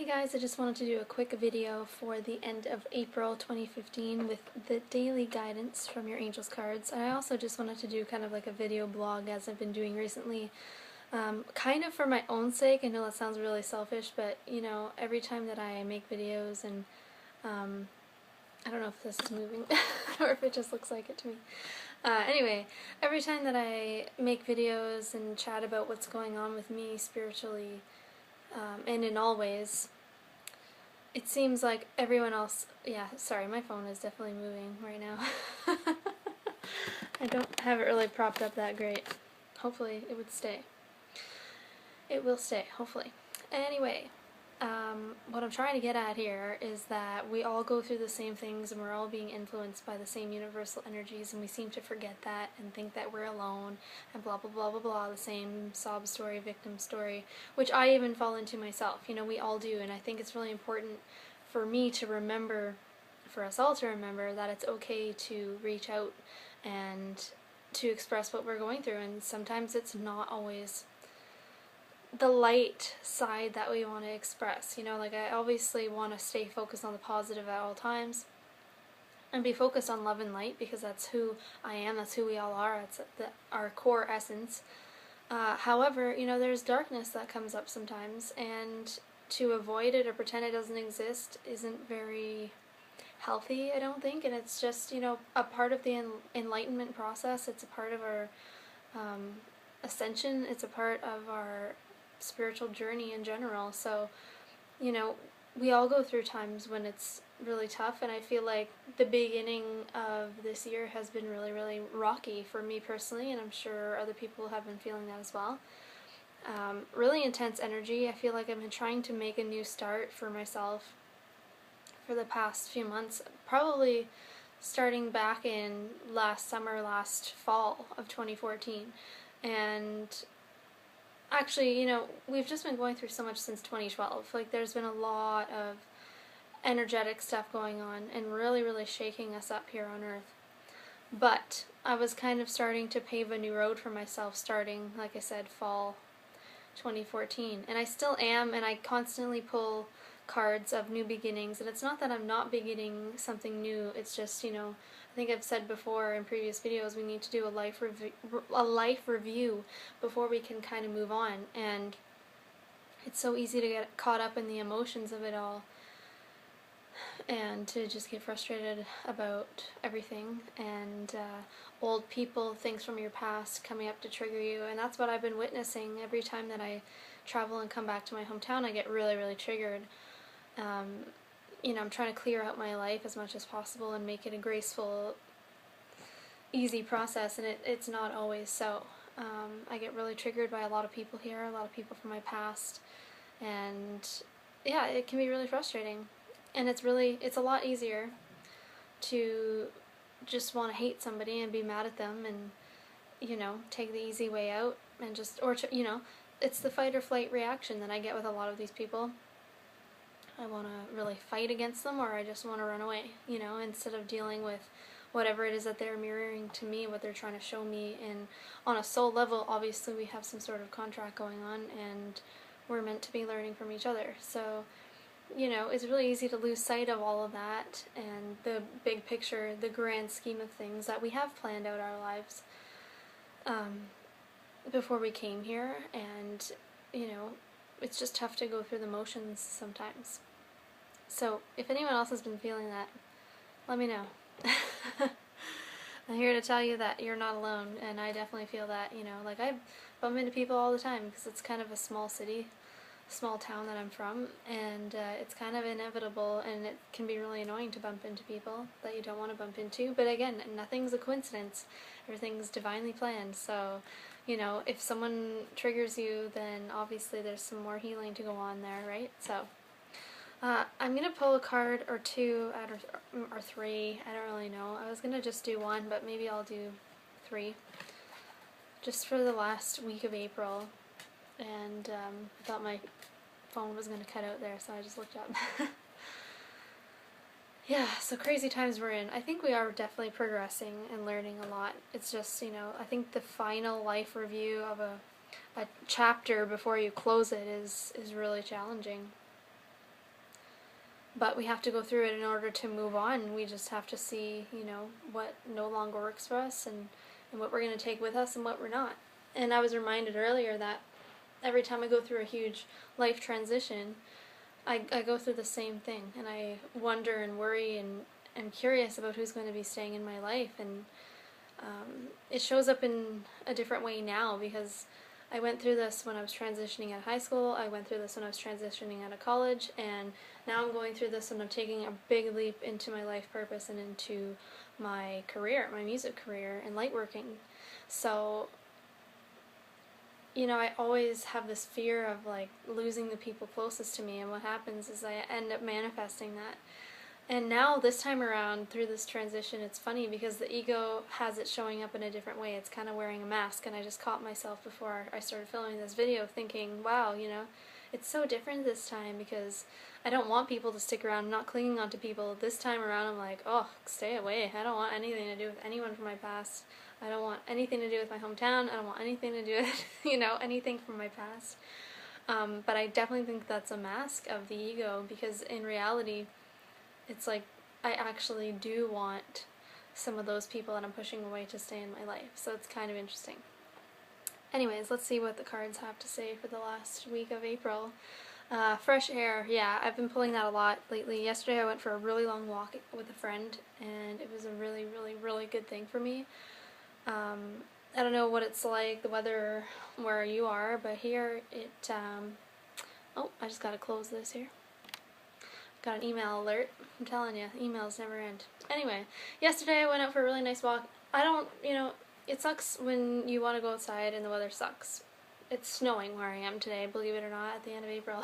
Hey guys, I just wanted to do a quick video for the end of April 2015 with the daily guidance from your angels cards. And I also just wanted to do kind of like a video blog as I've been doing recently, kind of for my own sake. I know that sounds really selfish, but you know, every time that I make videos and I don't know if this is moving or if it just looks like it to me. Anyway, every time that I make videos and chat about what's going on with me spiritually, and in all ways, it seems like everyone else, yeah, sorry, my phone is definitely moving right now. I don't have it really propped up that great. Hopefully it would stay. It will stay, hopefully. Anyway, what I'm trying to get at here is that we all go through the same things and we're all being influenced by the same universal energies, and we seem to forget that and think that we're alone and blah blah blah blah blah, the same sob story, victim story, which I even fall into myself. You know, we all do, and I think it's really important for me to remember, for us all to remember, that it's okay to reach out and to express what we're going through, and sometimes it's not always the light side that we want to express. You know, like I obviously want to stay focused on the positive at all times and be focused on love and light, because that's who I am, that's who we all are, it's our core essence. However, you know, there's darkness that comes up sometimes, and to avoid it or pretend it doesn't exist isn't very healthy, I don't think, and it's just, you know, a part of the enlightenment process. It's a part of our ascension, it's a part of our spiritual journey in general. So, you know, we all go through times when it's really tough, and I feel like the beginning of this year has been really, really rocky for me personally, and I'm sure other people have been feeling that as well. Really intense energy. I feel like I've been trying to make a new start for myself for the past few months, probably starting back in last summer, last fall of 2014. And actually, you know, we've just been going through so much since 2012. Like, there's been a lot of energetic stuff going on and really, really shaking us up here on Earth. But I was kind of starting to pave a new road for myself starting, like I said, fall 2014. And I still am, and I constantly pull cards of new beginnings. And it's not that I'm not beginning something new, it's just, you know, I think I've said before in previous videos, we need to do a life review before we can kind of move on. And it's so easy to get caught up in the emotions of it all and to just get frustrated about everything, and old people, things from your past coming up to trigger you. And that's what I've been witnessing. Every time that I travel and come back to my hometown, I get really, really triggered. You know, I'm trying to clear out my life as much as possible and make it a graceful, easy process, and it's not always so. I get really triggered by a lot of people here, a lot of people from my past, and yeah, it can be really frustrating. And it's a lot easier to just want to hate somebody and be mad at them and, you know, take the easy way out and just, or to, you know, it's the fight or flight reaction that I get with a lot of these people. I want to really fight against them, or I just want to run away, you know, instead of dealing with whatever it is that they're mirroring to me, what they're trying to show me. And on a soul level, obviously we have some sort of contract going on, and we're meant to be learning from each other. So, you know, it's really easy to lose sight of all of that and the big picture, the grand scheme of things that we have planned out our lives before we came here. And, you know, it's just tough to go through the motions sometimes. So if anyone else has been feeling that, let me know. I'm here to tell you that you're not alone, and I definitely feel that, you know, like I bump into people all the time because it's kind of a small city, small town that I'm from, and it's kind of inevitable, and it can be really annoying to bump into people that you don't want to bump into. But again, nothing's a coincidence. Everything's divinely planned. So, you know, if someone triggers you, then obviously there's some more healing to go on there, right? So I'm going to pull a card or two or three, I don't really know. I was going to just do one, but maybe I'll do three, just for the last week of April. And I thought my phone was going to cut out there, so I just looked up. Yeah, so crazy times we're in. I think we are definitely progressing and learning a lot. It's just, you know, I think the final life review of a chapter before you close it is really challenging. but we have to go through it in order to move on. We just have to see, you know, what no longer works for us, and what we're going to take with us and what we're not. And I was reminded earlier that every time I go through a huge life transition, I go through the same thing, and I wonder and worry and am curious about who's going to be staying in my life. And it shows up in a different way now, because I went through this when I was transitioning out of high school, I went through this when I was transitioning out of college, and now I'm going through this when I'm taking a big leap into my life purpose and into my career, my music career, and lightworking. So, you know, I always have this fear of like losing the people closest to me, and what happens is I end up manifesting that. And now, this time around, through this transition, it's funny because the ego has it showing up in a different way. It's kind of wearing a mask, and I just caught myself before I started filming this video thinking, wow, you know, it's so different this time, because I don't want people to stick around. I'm not clinging on to people. This time around, I'm like, oh, stay away. I don't want anything to do with anyone from my past. I don't want anything to do with my hometown. I don't want anything to do with, you know, anything from my past. But I definitely think that's a mask of the ego, because in reality, it's like I actually do want some of those people that I'm pushing away to stay in my life. So it's kind of interesting. Anyways, let's see what the cards have to say for the last week of April. Fresh air. Yeah, I've been pulling that a lot lately. Yesterday I went for a really long walk with a friend, and it was a really, really, really good thing for me. I don't know what it's like, the weather where you are, but here it, oh, I just gotta close this here. Got an email alert. I'm telling you, emails never end. Anyway, yesterday I went out for a really nice walk. I don't, you know, it sucks when you want to go outside and the weather sucks. It's snowing where I am today, believe it or not, at the end of April.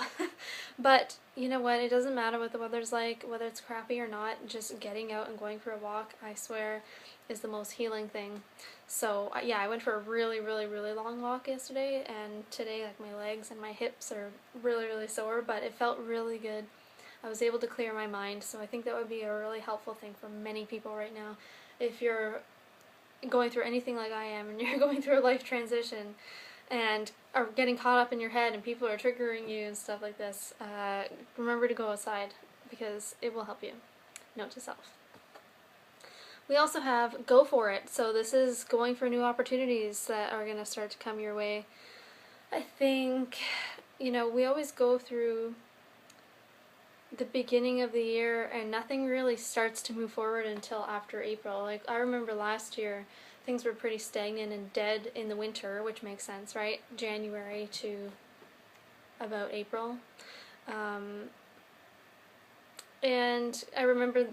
But, you know what, it doesn't matter what the weather's like, whether it's crappy or not, just getting out and going for a walk, I swear, is the most healing thing. So, yeah, I went for a really, really, really long walk yesterday, and today, like, my legs and my hips are really, really sore, but it felt really good. I was able to clear my mind, so I think that would be a really helpful thing for many people right now. If you're going through anything like I am, and you're going through a life transition, and are getting caught up in your head, and people are triggering you and stuff like this, remember to go outside, because it will help you. Note to self. We also have go for it. So this is going for new opportunities that are going to start to come your way. I think, you know, we always go through the beginning of the year and nothing really starts to move forward until after April. Like, I remember last year things were pretty stagnant and dead in the winter, which makes sense, right? January to about April. And I remember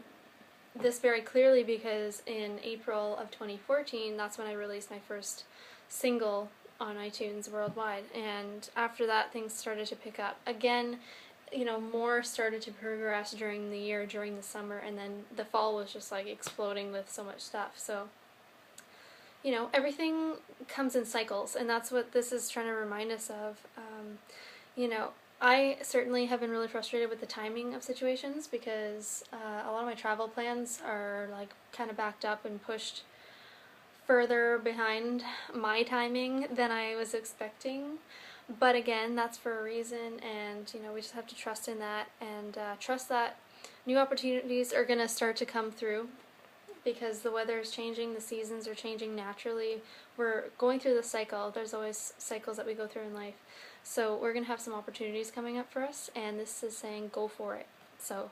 this very clearly because in April of 2014, that's when I released my first single on iTunes worldwide. And after that, things started to pick up. Again, you know, more started to progress during the year, during the summer, and then the fall was just like exploding with so much stuff. So, you know, everything comes in cycles, and that's what this is trying to remind us of. You know, I certainly have been really frustrated with the timing of situations because a lot of my travel plans are like kind of backed up and pushed further behind my timing than I was expecting. But again, that's for a reason, and you know, we just have to trust in that, and trust that new opportunities are going to start to come through because the weather is changing, the seasons are changing naturally. We're going through the cycle. There's always cycles that we go through in life. So we're going to have some opportunities coming up for us, and this is saying go for it. So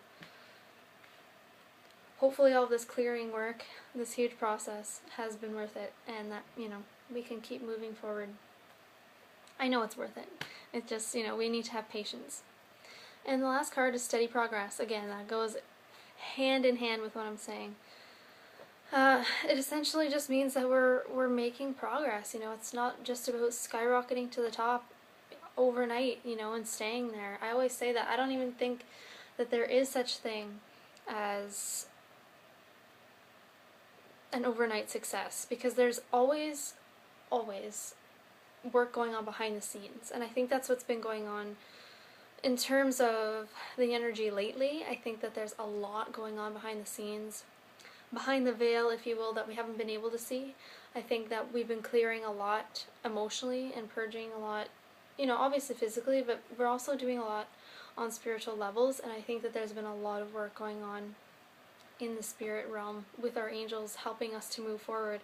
hopefully all of this clearing work, this huge process, has been worth it, and that, you know, we can keep moving forward. I know it's worth it. It's just, you know, we need to have patience. And the last card is steady progress. Again, that goes hand in hand with what I'm saying. It essentially just means that we're making progress. You know, it's not just about skyrocketing to the top overnight, you know, and staying there. I always say that. I don't even think that there is such thing as an overnight success, because there's always work going on behind the scenes, and I think that's what's been going on in terms of the energy lately. I think that there's a lot going on behind the scenes, behind the veil, if you will, that we haven't been able to see. I think that we've been clearing a lot emotionally and purging a lot, you know, obviously physically, but we're also doing a lot on spiritual levels, and I think that there's been a lot of work going on in the spirit realm with our angels helping us to move forward.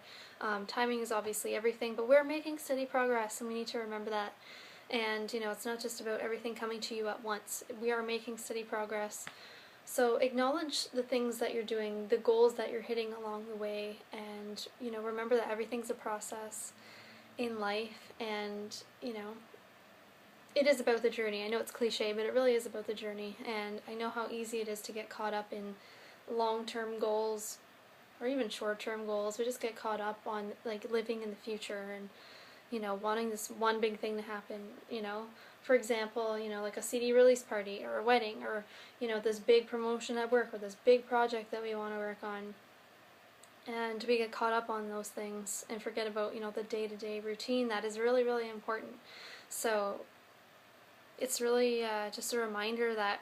Timing is obviously everything, but we're making steady progress, and we need to remember that. And, it's not just about everything coming to you at once. We are making steady progress. So acknowledge the things that you're doing, the goals that you're hitting along the way, and, remember that everything's a process in life, and, it is about the journey. I know it's cliche, but it really is about the journey, and I know how easy it is to get caught up in long-term goals or even short-term goals. We just get caught up on, like, living in the future and, wanting this one big thing to happen, For example, like a CD release party or a wedding or, this big promotion at work or this big project that we want to work on. And we get caught up on those things and forget about, the day-to-day routine that is really, really important. So it's really just a reminder that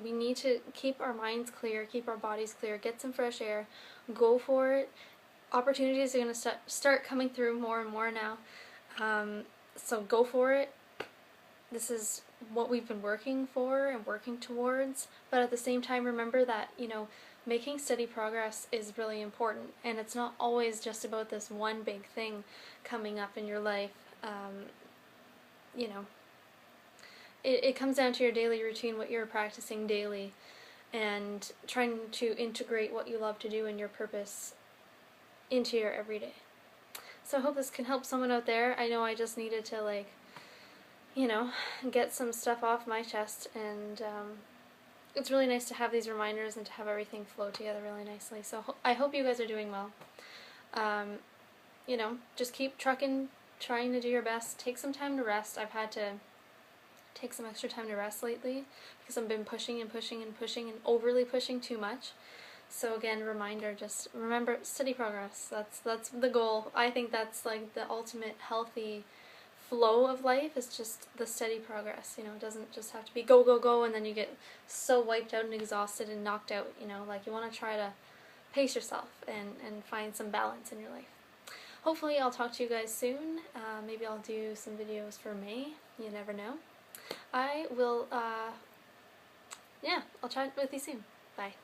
we need to keep our minds clear, keep our bodies clear, get some fresh air, go for it. Opportunities are going to start coming through more and more now. So go for it. This is what we've been working for and working towards, but at the same time remember that, making steady progress is really important, and it's not always just about this one big thing coming up in your life. It comes down to your daily routine, what you're practicing daily, and trying to integrate what you love to do and your purpose into your everyday. So I hope this can help someone out there. I know I just needed to, get some stuff off my chest, and it's really nice to have these reminders and to have everything flow together really nicely. So I hope you guys are doing well. Just keep trucking, trying to do your best. Take some time to rest. I've had to take some extra time to rest lately because I've been pushing and pushing and pushing and overly pushing too much. So again, reminder, just remember steady progress. That's the goal. I think that's like the ultimate healthy flow of life, is just the steady progress. It doesn't just have to be go, go, go, and then you get so wiped out and exhausted and knocked out. Like, you want to try to pace yourself and find some balance in your life. Hopefully I'll talk to you guys soon. Maybe I'll do some videos for May. You never know. I will, I'll chat with you soon. Bye.